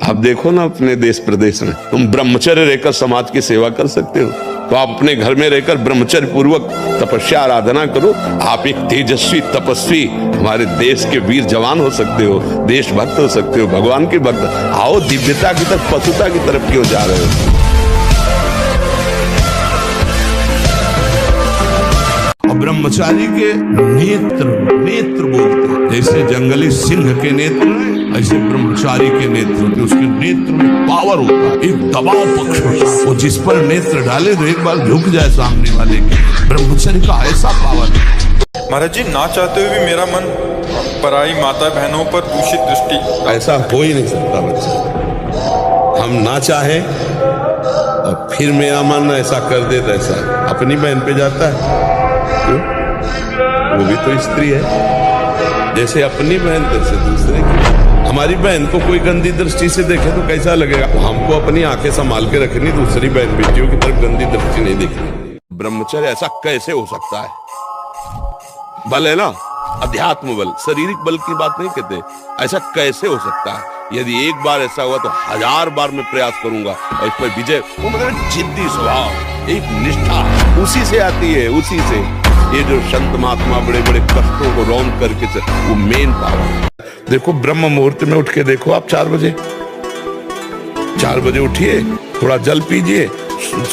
आप देखो ना अपने देश प्रदेश में, तुम ब्रह्मचर्य रहकर समाज की सेवा कर सकते हो, तो आप अपने घर में रहकर ब्रह्मचर्य पूर्वक तपस्या आराधना करो। आप एक तेजस्वी तपस्वी हमारे देश के वीर जवान हो सकते हो, देशभक्त हो सकते हो, भगवान के भक्त। आओ, दिव्यता की तरफ, पशुता की तरफ क्यों जा रहे हो? ब्रह्मचारी के नेत्र बोलते हैं, जैसे जंगली सिंह के नेत्र हैं, ऐसे ब्रह्मचारी के नेत्र होते। उसके नेत्र में पावर होता है, एक दबाव पक्ष होता है, और जिस पर नेत्र डाले तो एक बार झुक जाए सामने वाले के। ब्रह्मचर्य का ऐसा पावर है। महाराज जी, ना चाहते हुए भी मेरा मन पराई माता बहनों पर दूषित दृष्टि। ऐसा हो ही नहीं सकता बच्चा। हम ना चाहे और फिर मेरा मन ऐसा कर दे, तो ऐसा अपनी बहन पे जाता है। वो भी तो स्त्री है, जैसे अपनी बहन तैसे दूसरे की। हमारी बहन को कोई गंदी दृष्टि से देखे तो कैसा लगेगा? हमको अपनी आंखें संभाल के रखनी, दूसरी बहन बेटियों की तरफ गंदी दृष्टि नहीं देखनी। ब्रह्मचर्य ऐसा कैसे हो सकता है? बल है ना, अध्यात्म बल, शारीरिक बल की बात नहीं कहते। ऐसा कैसे हो सकता है? यदि एक बार ऐसा हुआ तो 1000 बार मैं प्रयास करूंगा और इस पर विजय। वो मतलब जिद्दी स्वभाव, एक निष्ठा उसी से आती है, उसी से। ये जो संत महात्मा बड़े बड़े कष्टों को रौंद करके, वो मेन पावर। देखो, ब्रह्म मुहूर्त में उठ के देखो आप 4 बजे उठिए, थोड़ा जल पीजिए,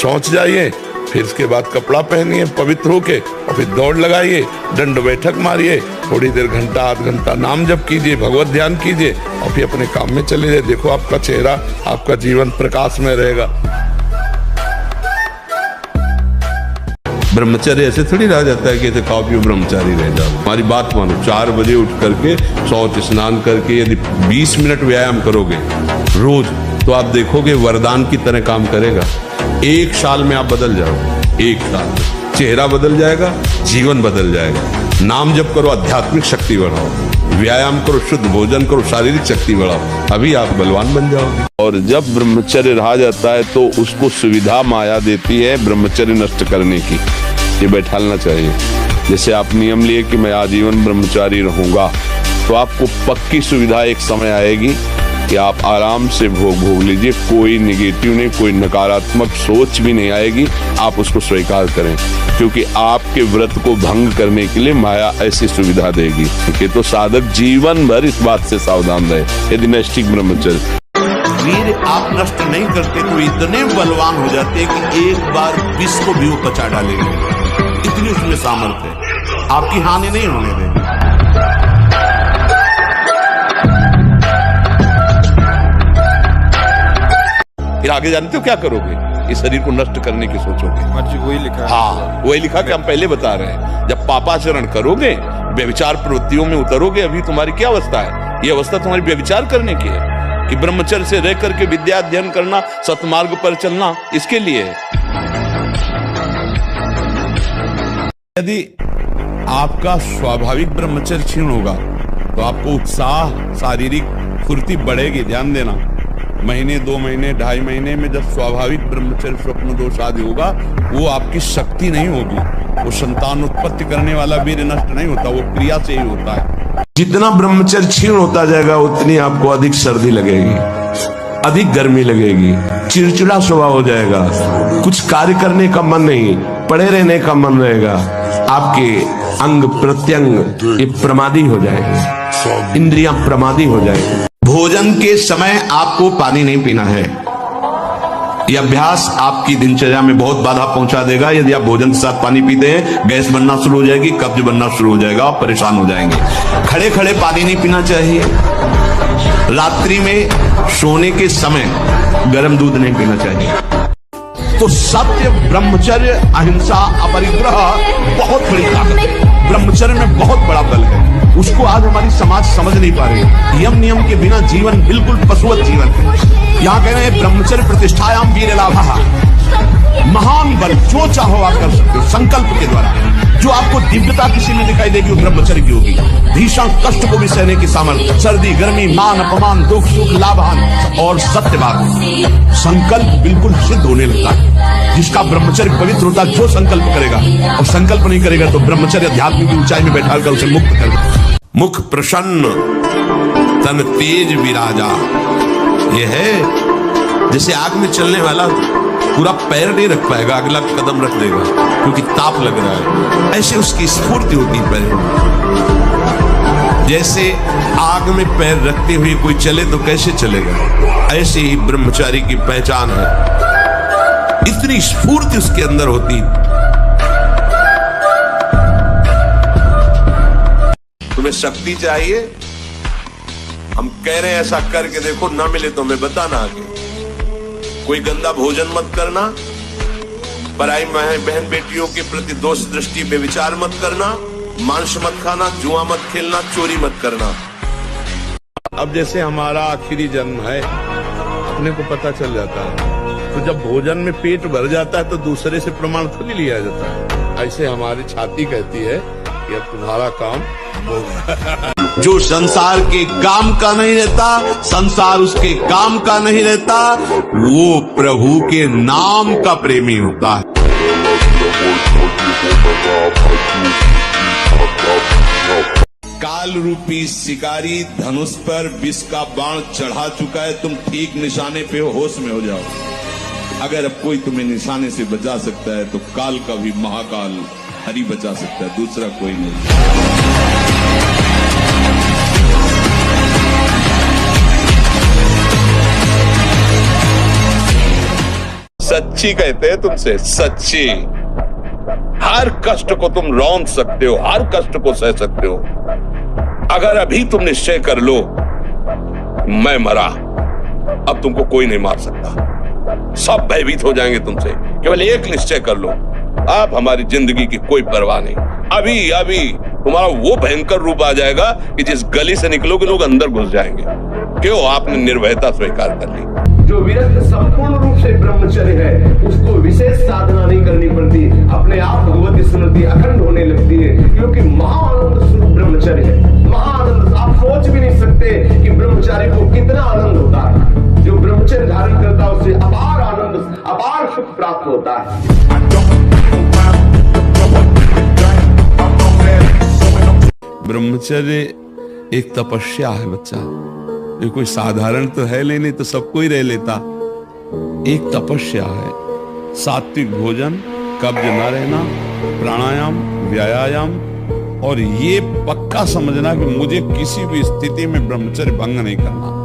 शौच जाइए, फिर इसके बाद कपड़ा पहनिए पवित्र होके, और फिर दौड़ लगाइए, दंड बैठक मारिए, थोड़ी देर घंटा आध घंटा नाम जप कीजिए, भगवत ध्यान कीजिए, और फिर अपने काम में चले जाइए। देखो आपका चेहरा, आपका जीवन प्रकाश में रहेगा। ब्रह्मचर्य ऐसे थोड़ी रह जाता है कि ऐसे खाओ पियो ब्रह्मचारी रह जाओ। हमारी बात मानो, 4 बजे उठ करके शौच स्नान करके यदि 20 मिनट व्यायाम करोगे रोज, तो आप देखोगे वरदान की तरह काम करेगा। 1 साल में आप बदल जाओगे। 1 साल में चेहरा बदल जाएगा, जीवन बदल जाएगा। नाम जप करो, आध्यात्मिक शक्ति बढ़ाओ, व्यायाम करो, शुद्ध भोजन करो, शारीरिक शक्ति बढ़ाओ, अभी आप बलवान बन जाओगे। और जब ब्रह्मचर्य रहा जाता है तो उसको सुविधा माया देती है ब्रह्मचर्य नष्ट करने की। ये बैठालना चाहिए। जैसे आप नियम लिए कि मैं आजीवन ब्रह्मचारी रहूंगा, तो आपको पक्की सुविधा एक समय आएगी कि आप आराम से भोग लीजिए। कोई निगेटिव नहीं, कोई नकारात्मक सोच भी नहीं आएगी। आप उसको स्वीकार करें, क्योंकि आपके व्रत को भंग करने के लिए माया ऐसी सुविधा देगी। ठीक है, तो साधक जीवन भर इस बात से सावधान रहे। यदि नैष्ठिक ब्रह्मचर्य वीर आप नष्ट नहीं करते तो इतने बलवान हो जाते कि एक बार विष को भी वो पचा डालेंगे। इतनी उसमें सामर्थ्य है, आपकी हानि नहीं होने देंगे। फिर आगे जानते हो क्या करोगे? इस शरीर को नष्ट करने की सोचोगे। वही लिखा है। हाँ, वही लिखा कि हम पहले बता रहे हैं। जब पापाचरण करोगे, व्यभिचार प्रवृत्तियों में उतरोगे, अभी तुम्हारी क्या अवस्था है? ये अवस्था तुम्हारी व्यभिचार करने की है कि ब्रह्मचर्य से रह करके विद्या अध्ययन करना, सतमार्ग पर चलना, इसके लिए है। यदि आपका स्वाभाविक ब्रह्मचर्य क्षीण होगा तो आपको उत्साह, शारीरिक फुर्ती बढ़ेगी। ध्यान देना, महीने 2 महीने 2.5 महीने में जब स्वाभाविक ब्रह्मचर्य स्वप्न दोष आदि होगा, वो आपकी शक्ति नहीं होगी। वो संतान उत्पत्ति करने वाला वीर्य नष्ट नहीं होता, वो क्रिया से ही होता है। जितना ब्रह्मचर्य क्षीण होता जाएगा उतनी आपको अधिक सर्दी लगेगी, अधिक गर्मी लगेगी, चिड़चिड़ा स्वभाव हो जाएगा, कुछ कार्य करने का मन नहीं, पड़े रहने का मन रहेगा। आपके अंग प्रत्यंग ये प्रमादी हो जाएंगे, इंद्रियां प्रमादी हो जाएंगी। भोजन के समय आपको पानी नहीं पीना है। यह अभ्यास आपकी दिनचर्या में बहुत बाधा पहुंचा देगा। यदि आप भोजन के साथ पानी पीते हैं, गैस बनना शुरू हो जाएगी, कब्ज बनना शुरू हो जाएगा, आप परेशान हो जाएंगे। खड़े खड़े पानी नहीं पीना चाहिए। रात्रि में सोने के समय गर्म दूध नहीं पीना चाहिए। तो सत्य, ब्रह्मचर्य, अहिंसा, अपरिग्रह बहुत बड़ी ताकत। ब्रह्मचर्य में बहुत बड़ा बल है, उसको आज हमारी समाज समझ नहीं पा रही। यम नियम के बिना जीवन बिल्कुल पशुवत जीवन है। यहाँ कह रहे हैं ब्रह्मचर्य प्रतिष्ठायाम वीर लाभः। महान बल जो चाहो आप कर सकते हो संकल्प के द्वारा। जो आपको दिव्यता किसी में दिखाई देगी वो ब्रह्मचर्य की होगी। भीषण कष्ट को भी सहने की सामर्थ्य, सर्दी गर्मी, मान अपमान, दुख सुख, लाभान और सत्य बात, संकल्प बिल्कुल सिद्ध होने लगता है। जिसका ब्रह्मचर्य पवित्र होता है, जो संकल्प करेगा, और संकल्प नहीं करेगा तो ब्रह्मचर्य अध्यात्म की ऊंचाई में बैठा कर उसे मुक्त कर देगा। मुख प्रसन्न, तन तेज विराजा, ये है जैसे आग में चलने वाला पूरा पैर नहीं रख पाएगा, अगला कदम रख देगा क्योंकि ताप लग रहा है। ऐसे उसकी स्फूर्ति होती है पैर में। जैसे आग में पैर रखते हुए कोई चले तो कैसे चलेगा, ऐसे ही ब्रह्मचारी की पहचान है। इतनी स्फूर्ति उसके अंदर होती। तुम्हें शक्ति चाहिए, हम कह रहे हैं ऐसा करके देखो, ना मिले तो हमें बताना आगे। कोई गंदा भोजन मत करना, पराई बहन बेटियों के प्रति दोष दृष्टि पे विचार मत करना, मांस मत खाना, जुआ मत खेलना, चोरी मत करना। अब जैसे हमारा आखिरी जन्म है, अपने को पता चल जाता है, तो जब भोजन में पेट भर जाता है तो दूसरे से प्रमाण थोड़ी लिया जाता है। ऐसे हमारी छाती कहती है कि अब तुम्हारा काम जो संसार के काम का नहीं रहता, संसार उसके काम का नहीं रहता, वो प्रभु के नाम का प्रेमी होता है। काल रूपी शिकारी धनुष पर विष का बाण चढ़ा चुका है, तुम ठीक निशाने पे हो, होश में हो जाओ। अगर अब कोई तुम्हें निशाने से बचा सकता है तो काल का भी महाकाल हरि बचा सकता है, दूसरा कोई नहीं। सच्ची कहते हैं तुमसे, सच्ची। हर कष्ट को तुम रौंद सकते हो, हर कष्ट को सह सकते हो। अगर अभी तुम निश्चय कर लो मैं मरा, अब तुमको कोई नहीं मार सकता, सब भयभीत हो जाएंगे तुमसे। केवल एक निश्चय कर लो, आप हमारी जिंदगी की कोई परवाह नहीं। अभी अभी तुम्हारा वो भयंकर रूप आ जाएगा कि जिस गली से निकलोगे लोग अंदर घुस जाएंगे। क्यों? आपने निर्भयता स्वीकार कर ली। जो विरक्त संपूर्ण रूप से ब्रह्मचर्य है, उसको विशेष साधना नहीं करनी पड़ती, अपने आप भगवती स्मृति अखंड होने लगती है, क्योंकि महाआनंद स्वरूप ब्रह्मचर्य है। महाआनंद आप सोच भी नहीं सकते कि ब्रह्मचारी को कितना आनंद होता है। जो ब्रह्मचर्य धारण करता है उसे अपार आनंद, अपार सुख प्राप्त होता है। ब्रह्मचर्य एक तपस्या है बच्चा, ये कोई साधारण तो है नहीं तो सबको ही रह लेता। एक तपस्या है। सात्विक भोजन, कब्ज न रहना, प्राणायाम, व्यायाम, और ये पक्का समझना कि मुझे किसी भी स्थिति में ब्रह्मचर्य भंग नहीं करना।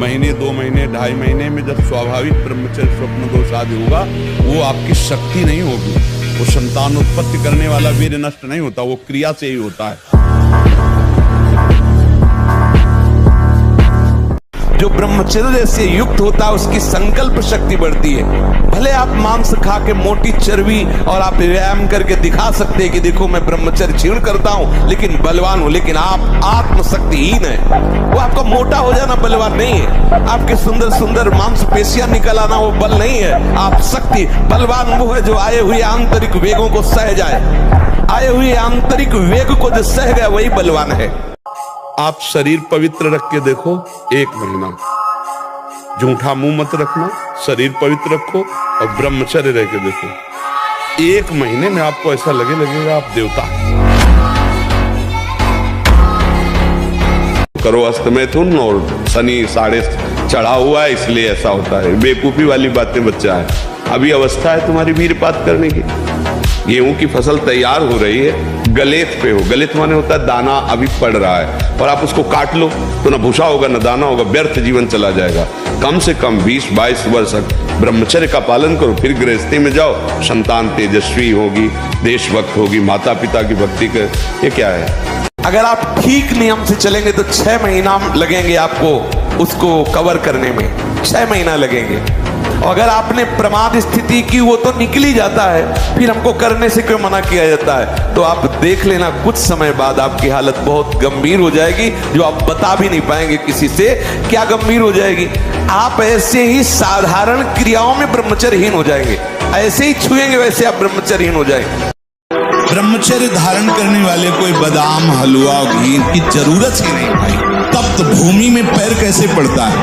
महीने, 2 महीने, 2.5 महीने में जब स्वाभाविक ब्रह्मचर्य स्वप्न दोष आदि होगा, वो आपकी शक्ति नहीं होगी। वो संतान उत्पत्ति करने वाला वीर्य नष्ट नहीं होता, वो क्रिया से ही होता है। जो ब्रह्मचर्य से युक्त होता है उसकी संकल्प शक्ति बढ़ती है। भले आप मांस खा के मोटी चर्बी और आप व्यायाम करके दिखा सकते हैं कि देखो मैं ब्रह्मचर्य क्षीण करता हूं लेकिन बलवान हूं, लेकिन आप आत्मशक्तिहीन है। वो आपका मोटा हो जाना बलवान नहीं है, आपके सुंदर सुंदर मांसपेशियां निकल आना वो बल नहीं है। आप शक्ति बलवान वो है जो आए हुए आंतरिक वेगों को सह जाए। आए हुए आंतरिक वेग को जो सह गया वही बलवान है। आप शरीर पवित्र रख के देखो, 1 महीना झूठा मुंह मत रखना, शरीर पवित्र रखो और ब्रह्मचर्य रह के देखो। 1 महीने में आपको ऐसा लगेगा आप देवता करो। अस्त मैथुन और शनि 6.5 चढ़ा हुआ है, इसलिए ऐसा होता है। बेवकूफी वाली बातें बच्चा है, अभी अवस्था है तुम्हारी वीरपात करने की। गेहूं की फसल तैयार हो रही है, गलेत पे हो, गलेत माने होता है दाना अभी पड़ रहा है, और आप उसको काट लो तो ना भूसा होगा ना दाना होगा, व्यर्थ जीवन चला जाएगा। कम से कम 20-22 वर्ष ब्रह्मचर्य का पालन करो, फिर गृहस्थी में जाओ, संतान तेजस्वी होगी, देशभक्त होगी, माता पिता की भक्ति कर। ये क्या है? अगर आप ठीक नियम से चलेंगे तो 6 महीना लगेंगे आपको उसको कवर करने में, 6 महीना लगेंगे। और अगर आपने प्रमाद स्थिति की वो तो निकल ही जाता है, फिर हमको करने से क्यों मना किया जाता है? तो आप देख लेना कुछ समय बाद आपकी हालत बहुत गंभीर हो जाएगी, जो आप बता भी नहीं पाएंगे किसी से। क्या गंभीर हो जाएगी? आप ऐसे ही साधारण क्रियाओं में ब्रह्मचर्यहीन हो जाएंगे, ऐसे ही छुएंगे वैसे आप ब्रह्मचर्यहीन हो जाएंगे। ब्रह्मचर्य धारण करने वाले कोई बादाम, हलवा, घी की जरूरत ही नहीं भाई। तप्त भूमि में पैर कैसे पड़ता है?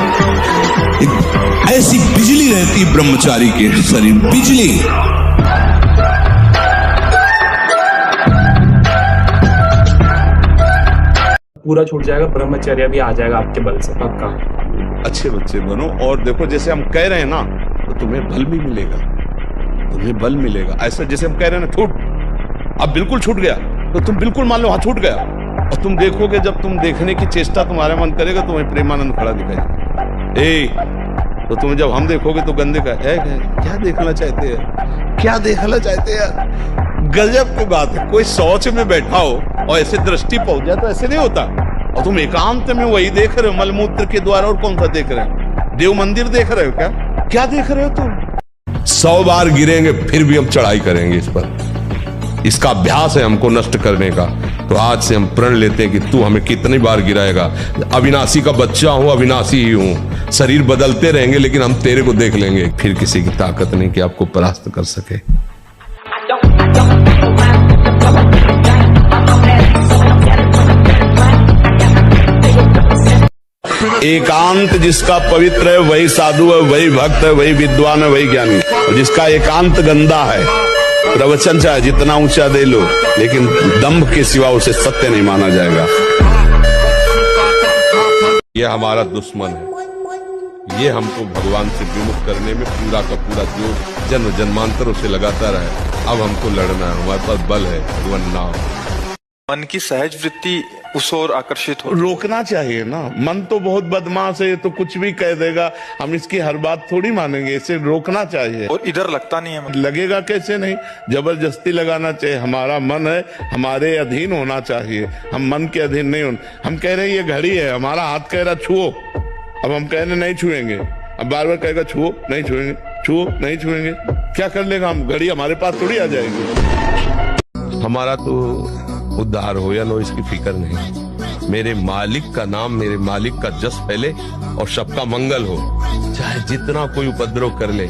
ऐसी बिजली रहती है ब्रह्मचारी के शरीर, बिजली। पूरा छूट जाएगा, ब्रह्मचर्य भी आ जाएगा आपके बल से, पक्का। अच्छे बच्चे बनो। और देखो जैसे हम कह रहे हैं ना, तो तुम्हें बल भी मिलेगा, तुम्हें बल मिलेगा। ऐसा जैसे हम कह रहे हैं ना, छूट, अब बिल्कुल छूट गया, तो तुम बिल्कुल मान लो हाँ छूट गया। और तुम देखोगे, जब तुम देखने की चेष्टा तुम्हारा मन करेगा, तुम्हें प्रेमानंद खड़ा दिखाएगा। तो तुम्हें जब हम देखोगे तो गंदे का है क्या देखना चाहते हैं, क्या देखना चाहते हैं। गजब की बात है, कोई शौच में बैठा हो और ऐसे दृष्टि पहुंच जाए तो ऐसे नहीं होता। और तुम एकांत में वही देख रहे हो, मलमूत्र के द्वारा। और कौन सा देख रहे हो? देव मंदिर देख रहे हो क्या? क्या देख रहे हो तुम? 100 बार गिरेंगे फिर भी हम चढ़ाई करेंगे इस पर। इसका अभ्यास है हमको नष्ट करने का। तो आज से हम प्रण लेते हैं कि तू हमें कितनी बार गिराएगा। अविनाशी का बच्चा हूं, अविनाशी ही हूं। शरीर बदलते रहेंगे लेकिन हम तेरे को देख लेंगे। फिर किसी की ताकत नहीं कि आपको परास्त कर सके। एकांत जिसका पवित्र है वही साधु है, वही भक्त है, वही विद्वान है, वही ज्ञानी। और जिसका एकांत गंदा है, प्रवचन चाहे जितना ऊंचा दे लो, लेकिन दंभ के सिवा उसे सत्य नहीं माना जाएगा। यह हमारा दुश्मन है। ये हमको भगवान से विमुख करने में पूरा का पूरा जो जन्म जन्मांतरों से लगातार है। अब हमको लड़ना है, हमारे पास बल है, भगवान नाम। मन की सहज वृत्ति उस ओर आकर्षित हो। रोकना चाहिए ना। मन तो बहुत बदमाश है, तो कुछ भी कह देगा, हम इसकी हर बात थोड़ी मानेंगे। इसे रोकना चाहिए। और इधर लगता नहीं है मन। लगेगा कैसे नहीं, जबरदस्ती लगाना चाहिए। हमारा मन है, हमारे अधीन होना चाहिए, हम मन के अधीन नहीं होना। हम कह रहे हैं ये घड़ी है, हमारा हाथ कह रहा छुओ, अब हम कह रहे नहीं छुएंगे। अब बार बार कहेगा छुओ, नहीं छुएंगे, छुओ, नहीं छुएंगे। क्या कर लेगा हम? घड़ी हमारे पास थोड़ी आ जाएगी। हमारा तो उद्धार हो या नो इसकी फिक्र नहीं। मेरे मालिक का नाम, मेरे मालिक का जस फैले और सबका मंगल हो। चाहे जितना कोई उपद्रव कर ले,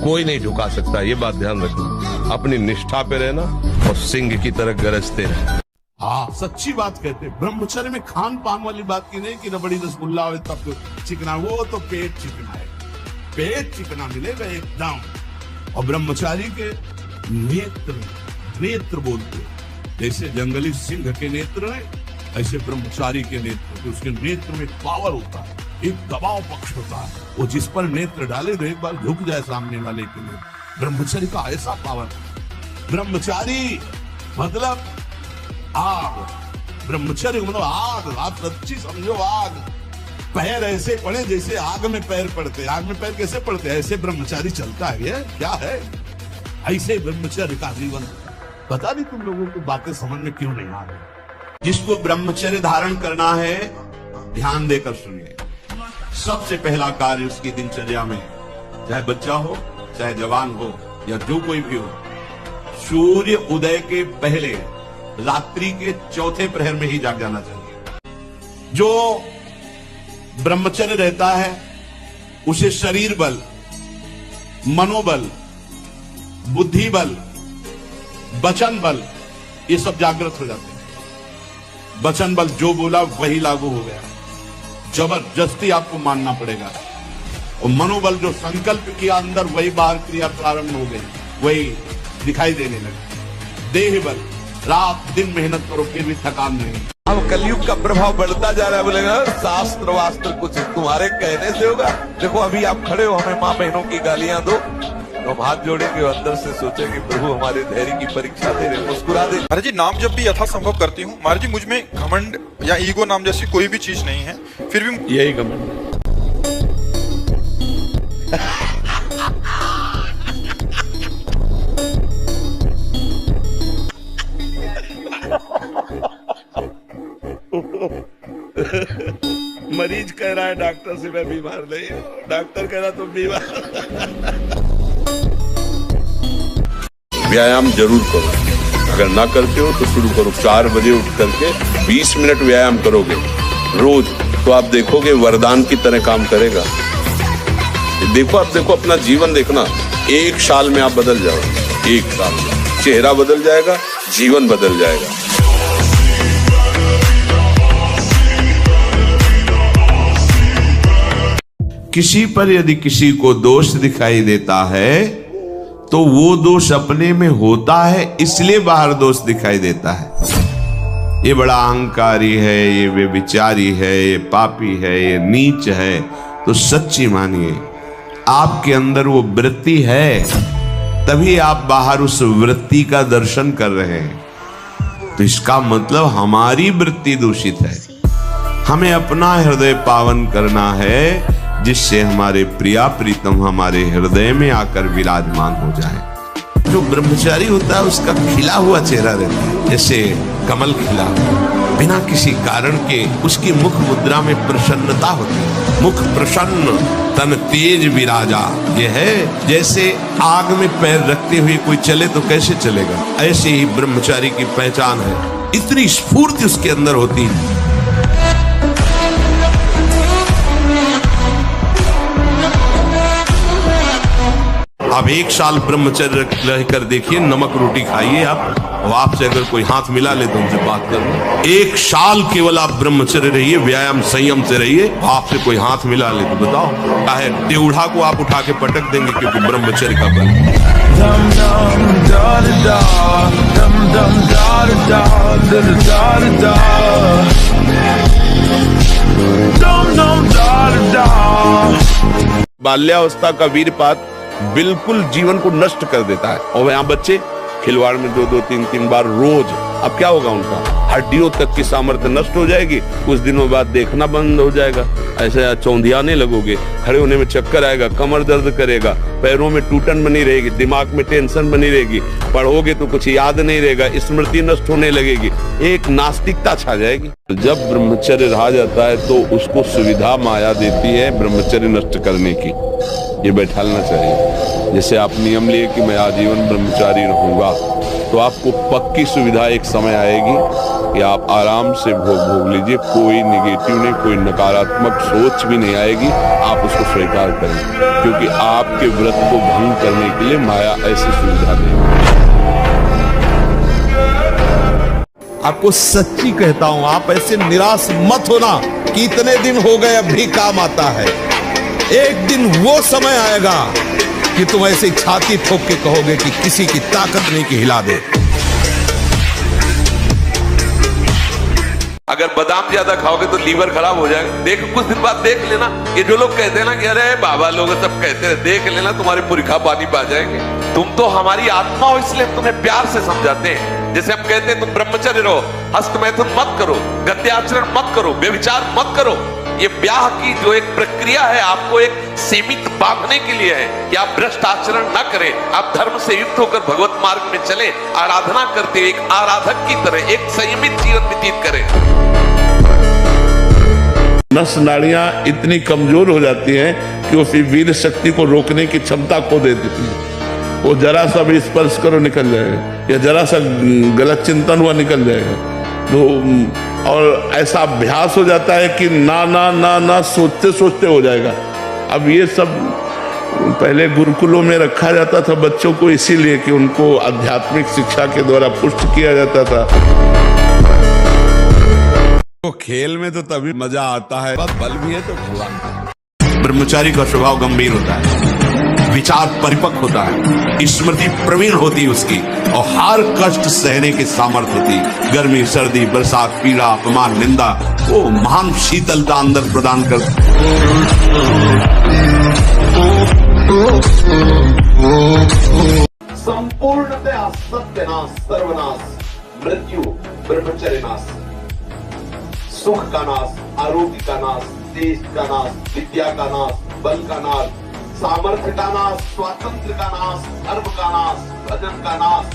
कोई नहीं झुका सकता। ये बात ध्यान रखना। अपनी निष्ठा पे रहना और सिंह की तरह गरजते रहना। हाँ, सच्ची बात कहते हैं। ब्रह्मचर्य में खान पान वाली बात की नहीं कि रबड़ी रसगुल्ला हो तब तो चिकना, वो तो पेट चिकना है। पेट चिकना मिलेगा एकदम। और ब्रह्मचारी के नेत्र, नेत्र बोलते हैं, जैसे जंगली सिंह के नेत्र है, ऐसे ब्रह्मचारी के नेत्र। तो उसके नेत्र में पावर होता है, एक दबाव पक्ष होता है। वो जिस पर नेत्र डाले तो एक बार झुक जाए सामने वाले के लिए। ब्रह्मचारी का ऐसा पावर। ब्रह्मचारी मतलब आग, ब्रह्मचर्य मतलब आग। आप सच्ची समझो, आग। पैर ऐसे पड़े जैसे आग में पैर पड़ते। आग में पैर कैसे पड़ते? ऐसे ब्रह्मचारी चलता है। ये क्या है? ऐसे ब्रह्मचर्य का जीवन। पता नहीं तुम लोगों को बातें समझ में क्यों नहीं आ रही। जिसको ब्रह्मचर्य धारण करना है, ध्यान देकर सुनिए। सबसे पहला कार्य उसकी दिनचर्या में, चाहे बच्चा हो, चाहे जवान हो, या जो कोई भी हो, सूर्य उदय के पहले रात्रि के चौथे प्रहर में ही जाग जाना चाहिए। जो ब्रह्मचर्य रहता है उसे शरीर बल, मनोबल, बुद्धि बल, वचन बल, ये सब जागृत हो जाते हैं। वचन बल जो बोला वही लागू हो गया। जबरदस्ती आपको मानना पड़ेगा। और मनोबल जो संकल्प किया अंदर, वही बाहर क्रिया प्रारंभ हो गई, वही दिखाई देने लगे। देह बल, रात दिन मेहनत करो फिर भी थकान नहीं। अब कलयुग का प्रभाव बढ़ता जा रहा है। बोलेगा शास्त्र वास्त्र कुछ तुम्हारे कहने से होगा। देखो अभी आप खड़े हो, हमें माँ बहनों की गालियां दो, तो हम हाथ जोड़ेंगे और अंदर से सोचेंगे प्रभु हमारे धैर्य की परीक्षा दे रहे, मुस्कुरा दे। महाराज जी, नाम जब भी यथासंभव करती हूँ महाराज जी, मुझ में घमंड या ईगो नाम जैसी कोई भी चीज नहीं है, फिर भी यही घमंड। मरीज कह रहा है डॉक्टर से मैं बीमार नहीं हूं, डॉक्टर कह रहा तुम बीमार। व्यायाम जरूर करो, अगर ना करते हो तो शुरू करो। 4 बजे उठ करके 20 मिनट व्यायाम करोगे रोज, तो आप देखोगे वरदान की तरह काम करेगा। देखो, आप देखो, अपना जीवन देखना। 1 साल में आप बदल जाओगे। 1 साल में चेहरा बदल जाएगा, जीवन बदल जाएगा। किसी पर यदि किसी को दोष दिखाई देता है तो वो दोष अपने में होता है, इसलिए बाहर दोष दिखाई देता है। ये बड़ा अहंकारी है, ये व्यभिचारी है, ये पापी है, ये नीच है, तो सच्ची मानिए आपके अंदर वो वृत्ति है, तभी आप बाहर उस वृत्ति का दर्शन कर रहे हैं। तो इसका मतलब हमारी वृत्ति दूषित है। हमें अपना हृदय पावन करना है, जिससे हमारे प्रिया प्रीतम हमारे हृदय में आकर विराजमान हो जाए। जो ब्रह्मचारी होता है उसका खिला हुआ चेहरा रहता है, जैसे कमल खिला, बिना किसी कारण के उसकी मुख मुद्रा में प्रसन्नता होती है। मुख प्रसन्न तन तेज विराजा, ये है जैसे आग में पैर रखते हुए कोई चले तो कैसे चलेगा, ऐसे ही ब्रह्मचारी की पहचान है। इतनी स्फूर्ति उसके अंदर होती है। अब 1 साल ब्रह्मचर्य रहकर देखिए, नमक रोटी खाइए आप, और आपसे अगर कोई हाथ मिला ले तो उनसे बात कर लो। 1 साल केवल आप ब्रह्मचर्य रहिए, व्यायाम संयम से रहिए, आपसे कोई हाथ मिला ले तो बताओ, चाहे टेढ़ा को आप उठा के पटक देंगे, क्योंकि ब्रह्मचर्य का बल। बाल्यावस्था का वीरपात बिल्कुल जीवन को नष्ट कर देता है। और यहाँ बच्चे खिलवाड़ में 2-2, 3-3 बार रोज, अब क्या होगा उनका, हड्डियों तक की सामर्थ्य नष्ट हो जाएगी। कुछ दिनों बाद देखना बंद हो जाएगा, ऐसे चौंधियाने लगोगे, खड़े होने में चक्कर आएगा, कमर दर्द करेगा, पैरों में टूटन बनी रहेगी, दिमाग में टेंशन बनी रहेगी, पढ़ोगे तो कुछ याद नहीं रहेगा, स्मृति नष्ट होने लगेगी, एक नास्तिकता छा जाएगी। जब ब्रह्मचर्य रहा जाता है तो उसको सुविधा माया देती है ब्रह्मचर्य नष्ट करने की। ये बैठालना चाहिए। जैसे आप नियम लिए कि मैं आजीवन ब्रह्मचारी रहूंगा, तो आपको पक्की सुविधा एक समय आएगी कि आप आराम से भोग लीजिए, कोई निगेटिव नहीं, कोई नकारात्मक सोच भी नहीं आएगी, आप उसको स्वीकार करें, क्योंकि आपके व्रत को भंग करने के लिए माया ऐसी सुविधा देगी। आपको सच्ची कहता हूं, आप ऐसे निराश मत होना कि इतने दिन हो गए अब भी काम आता है। एक दिन वो समय आएगा कि तुम ऐसे छाती ठोक के कहोगे कि किसी की ताकत नहीं कि हिला दे। अगर बादाम ज्यादा खाओगे तो लीवर खराब हो जाएगा। देखो कुछ दिन बाद देख लेना, ये जो लोग कहते हैं ना कि अरे बाबा लोग सब कहते हैं, देख लेना तुम्हारे मुर्खा पानी पा जाएंगे। तुम तो हमारी आत्मा हो, इसलिए तुम्हें प्यार से समझाते हैं। जैसे हम कहते हैं तुम ब्रह्मचर्य रहो, हस्त मैथुन मत करो, गत्याचरण मत करो, व्यभिचार मत करो। ये ब्याह की जो एक प्रक्रिया है आपको एक सीमित बांधने के लिए है कि आप भ्रष्ट आचरण न करें, आप धर्म से युक्त होकर भगवत मार्ग में चलें, आराधना करते एक आराधक की तरह एक संयमित जीवन व्यतीत करें। नस नाड़ियां इतनी कमजोर हो जाती हैं कि वो फिर वीर शक्ति को रोकने की क्षमता खो देती है। वो जरा सा भी स्पर्श करो निकल जाएगा, या जरा सा गलत चिंतन हुआ निकल जाएगा। तो और ऐसा अभ्यास हो जाता है कि ना ना ना ना सोचते सोचते हो जाएगा। अब ये सब पहले गुरुकुलों में रखा जाता था बच्चों को, इसीलिए कि उनको आध्यात्मिक शिक्षा के द्वारा पुष्ट किया जाता था। तो खेल में तो तभी मजा आता है, बल भी है तो भगवान। ब्रह्मचारी का स्वभाव गंभीर होता है, विचार परिपक्व होता है, स्मृति प्रवीण होती है उसकी, और हर कष्ट सहने की सामर्थ्य होती। गर्मी, सर्दी, बरसात, पीड़ा, अपमान, निंदा, वो महान शीतलता अंदर प्रदान कर। संपूर्णतया सत्यनाश, सर्वनाश, मृत्यु, ब्रह्मचर्य नाश, सुख का नाश, आरोग्य का नाश, देश का नाश, विद्या का नाश, बल का नाश, सामर्थ्य का नाश, स्वातंत्र का नाश, धर्म का नाश, भजन का नाश,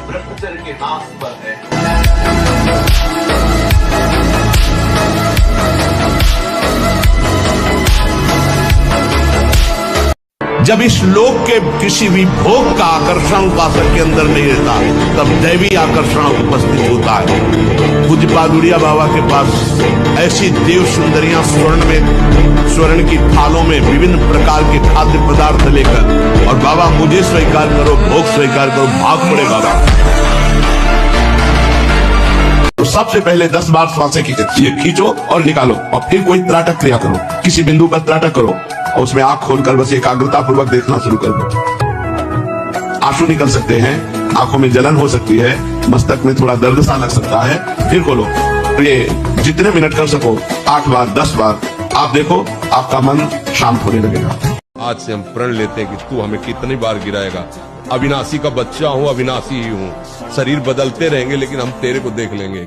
ब्रह्मचर्य के नाश पर है। जब इस लोक के किसी भी भोग का आकर्षण उपासक के अंदर नहीं रहता, तब दैवी आकर्षण उपस्थित होता है। पूज्य पादुरिया बाबा के पास ऐसी देव सुंदरियां स्वर्ण की थालों में विभिन्न प्रकार के खाद्य पदार्थ लेकर, और बाबा मुझे स्वीकार करो, भोग स्वीकार करो, भाग पड़े बाबा। तो सबसे पहले 10 बार सांसें खींचो और निकालो, और फिर कोई त्राटक क्रिया करो, किसी बिंदु पर त्राटक करो और उसमें आंख खोलकर बस एकाग्रता पूर्वक देखना शुरू कर दो। आंसू निकल सकते हैं, आंखों में जलन हो सकती है, मस्तक में थोड़ा दर्द सा लग सकता है, फिर खोलो। ये जितने मिनट कर सको, 8 बार, 10 बार आप देखो आपका मन शांत होने लगेगा। आज से हम प्रण लेते हैं कि तू हमें कितनी बार गिराएगा। अविनाशी का बच्चा हूँ, अविनाशी ही हूँ। शरीर बदलते रहेंगे लेकिन हम तेरे को देख लेंगे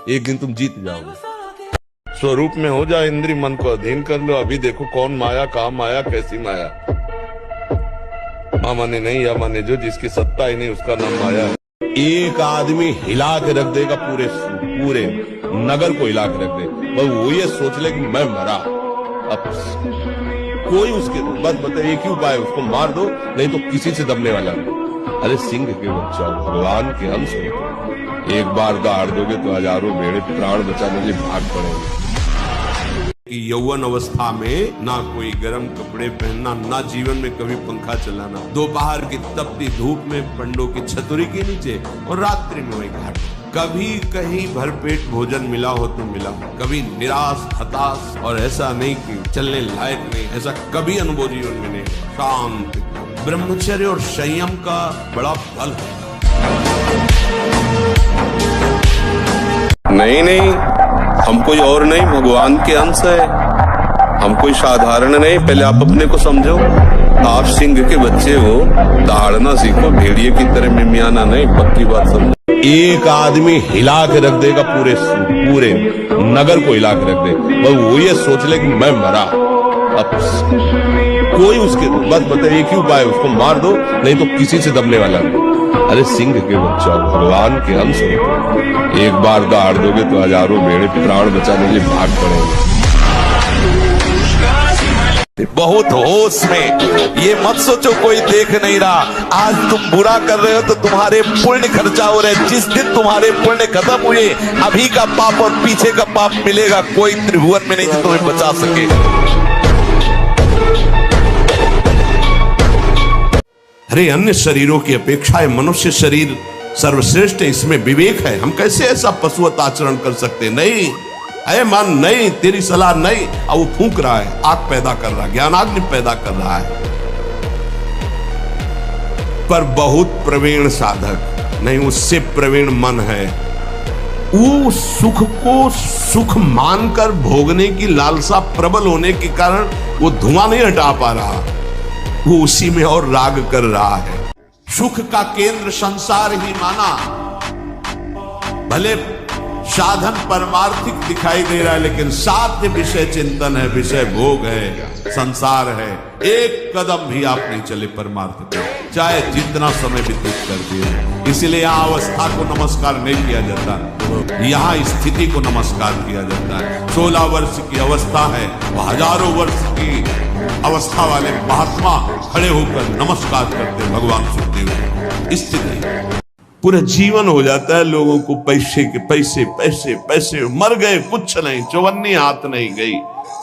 एक दिन तुम जीत जाओगे। स्वरूप में हो जाए इंद्री, मन को अधीन कर लो। अभी देखो कौन माया, कहाँ माया, कैसी माया। माने नहीं या माने जो, जिसकी सत्ता ही नहीं उसका नाम माया है। एक आदमी हिला के रख देगा पूरे नगर को हिला के रख दे। बस वो ये सोच ले कि मैं मरा, अब कोई उसके बस बता एक ही उपाय, उसको मार दो, नहीं तो किसी से दबने वाला नहीं। अरे सिंह के बच्चा, भगवान के अंश हो, एक बार दहाड़ दोगे तो हजारों भेड़े प्राण बचाने के लिए भाग पड़ेंगे। यौवन अवस्था में ना कोई गर्म कपड़े पहनना, ना जीवन में कभी पंखा चलाना, दोपहर की तपती धूप में पंडों की छतरी के नीचे और रात्रि में वही घाट। कभी कहीं भरपेट भोजन मिला हो तो मिला, कभी निराश हताश और ऐसा नहीं कि चलने लायक नहीं, ऐसा कभी अनुभव जीवन में नहीं। शांत ब्रह्मचर्य और संयम का बड़ा फल है। नहीं, हम कोई और नहीं, भगवान के अंश है। हम कोई साधारण नहीं, पहले आप अपने को समझो। आप सिंह के बच्चे हो, दहाड़ना सीखो, भेड़िए की तरह मिमियाना नहीं, पक्की बात समझो। एक आदमी हिला के रख देगा पूरे नगर को हिला के रख दे। बस वो ये सोच ले कि मैं मरा, अब कोई उसके बस बता एक ही उपाय, उसको मार दो, नहीं तो किसी से दबने वाला नहीं। अरे सिंह के बच्चा, भगवान के अंश हो, एक बार दहाड़ दोगे तो हजारों भेड़े प्राण बचाने के लिए भाग पड़ेंगे। बहुत होश में, ये मत सोचो कोई देख नहीं रहा। आज तुम बुरा कर रहे हो तो तुम्हारे पुण्य खर्चा हो रहे। जिस दिन तुम्हारे पुण्य खत्म हुए, अभी का पाप और पीछे का पाप मिलेगा, कोई त्रिभुवन में नहीं जो तुम्हें बचा सकेगा। अरे अन्य शरीरों की अपेक्षा मनुष्य शरीर सर्वश्रेष्ठ है, इसमें विवेक है। हम कैसे ऐसा पशुवत आचरण कर सकते? नहीं, अरे मन नहीं, तेरी सलाह नहीं। अब वो फूंक रहा है, आग पैदा कर रहा है, ज्ञानाग्नि पैदा कर रहा है। पर बहुत प्रवीण साधक नहीं, उससे प्रवीण मन है। वो सुख को सुख मानकर भोगने की लालसा प्रबल होने के कारण वो धुआं नहीं हटा पा रहा, वो उसी में और राग कर रहा है। सुख का केंद्र संसार ही माना, भले साधन परमार्थिक दिखाई दे रहा है, लेकिन साध्य विषय चिंतन है, विषय भोग है, संसार है। एक कदम भी आप नहीं चले परमार्थ पे, चाहे जितना समय व्यतीत कर दिए। इसलिए यहाँ अवस्था को नमस्कार नहीं किया जाता, यहाँ स्थिति को नमस्कार किया जाता है। 16 वर्ष की अवस्था है, हजारों वर्ष की अवस्था वाले महात्मा खड़े होकर नमस्कार करते भगवान सुखदेव को। स्थिति पूरा जीवन हो जाता है लोगों को पैसे के पैसे पैसे पैसे, मर गए कुछ नहीं, चौवन्नी हाथ नहीं गई,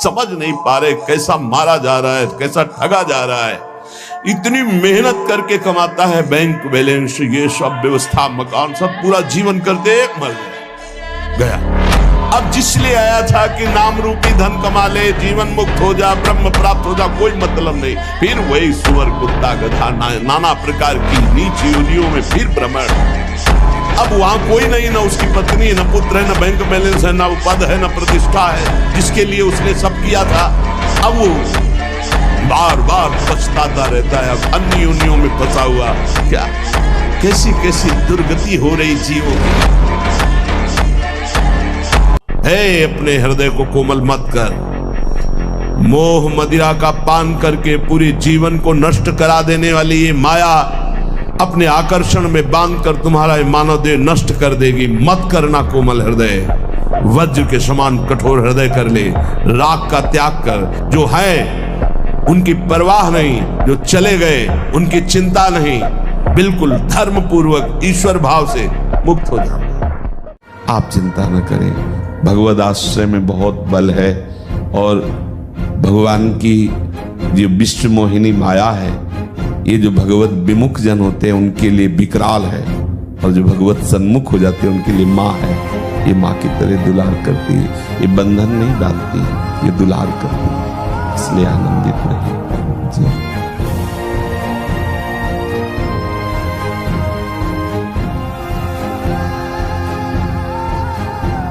समझ नहीं पा रहे कैसा मारा जा रहा है, कैसा ठगा जा रहा है। इतनी मेहनत करके कमाता है, बैंक बैलेंस ये सब व्यवस्था मकान सब पूरा जीवन करते मर गया। अब जिसलिए आया था कि नाम रूपी धन कमा ले, जीवन मुक्त हो जा, ब्रह्म प्राप्त हो जा, कोई मतलब नहीं। फिर वही सुअर कुत्ता गधा नाना प्रकार की नीच योनियों में फिर भ्रमण। अब वहां कोई नहीं, ना उसकी पत्नी, न पुत्र है, न बैंक बैलेंस है, न पद है, न प्रतिष्ठा है, जिसके लिए उसने सब किया था। अब वो बार बार पछताता रहता है, अब अन्य योनियों में फंसा हुआ। क्या कैसी कैसी दुर्गति हो रही जीवों की। हे अपने हृदय को कोमल मत कर, मोह मदिरा का पान करके पूरे जीवन को नष्ट करा देने वाली ये माया अपने आकर्षण में बांधकर तुम्हारा मानव देह नष्ट कर देगी। मत करना कोमल हृदय, वज्र के समान कठोर हृदय कर ले। राग का त्याग कर, जो है उनकी परवाह नहीं, जो चले गए उनकी चिंता नहीं, बिल्कुल धर्म पूर्वक ईश्वर भाव से मुक्त हो जाओ। आप चिंता न करें, भगवद आश्रय में बहुत बल है और भगवान की जो विश्व मोहिनी माया है, ये जो भगवत विमुख जन होते हैं उनके लिए विकराल है, और जो भगवत सन्मुख हो जाते हैं उनके लिए माँ है। ये माँ की तरह दुलार करती है, ये बंधन नहीं डालती, ये दुलार करती है। इसलिए आनंदित रहिए।